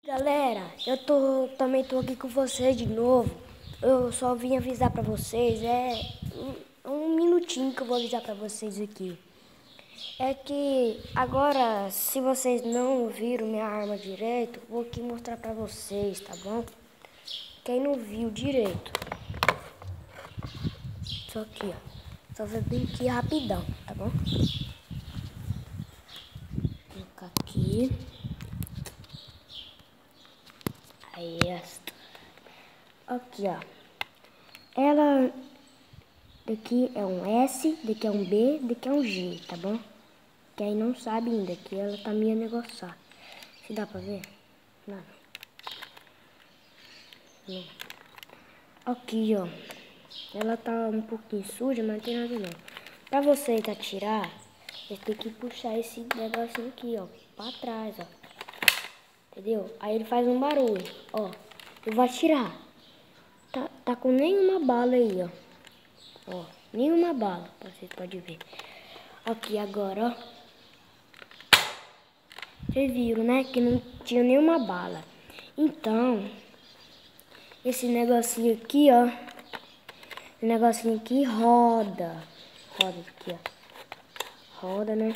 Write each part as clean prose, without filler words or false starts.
Galera, também tô aqui com vocês de novo. Eu só vim avisar pra vocês, um minutinho que eu vou avisar pra vocês aqui. É que agora, se vocês não viram minha arma direito, vou aqui mostrar pra vocês, tá bom? Quem não viu direito. Só aqui, ó. Só vai bem aqui rapidão, tá bom? Vou colocar aqui. Aí, esta. Aqui, ó. Ela daqui é um S, daqui é um B, daqui é um G, tá bom? Que aí não sabe ainda, que ela tá meio negociar. Se dá pra ver? Não. Não. Aqui, ó. Ela tá um pouquinho suja, mas não tem nada não. Pra vocês atirar, você tem que puxar esse negocinho aqui, ó, pra trás, ó. Entendeu? Aí ele faz um barulho, ó. Eu vou atirar. Tá com nenhuma bala aí, ó. Ó, nenhuma bala, vocês podem ver. Aqui agora, ó. Vocês viram, né? Que não tinha nenhuma bala. Então, esse negocinho aqui, ó. Esse negocinho aqui roda. Roda aqui, ó. Roda, né?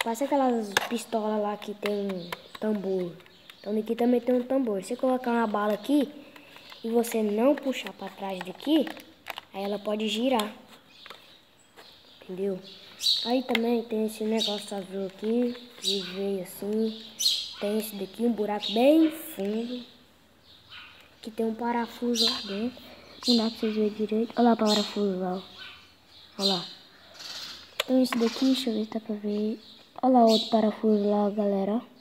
Parece aquelas pistolas lá que tem tambor. Então aqui também tem um tambor. Se você colocar uma bala aqui e você não puxar pra trás daqui, aí ela pode girar. Entendeu? Aí também tem esse negócio azul aqui, que veio assim. Tem esse daqui, um buraco bem fundo, que tem um parafuso lá dentro. Não dá pra vocês verem direito. Olha lá o parafuso lá, ó. Olha lá. Então esse daqui, deixa eu ver se dá pra ver. Olha lá outro parafuso lá, galera, ó.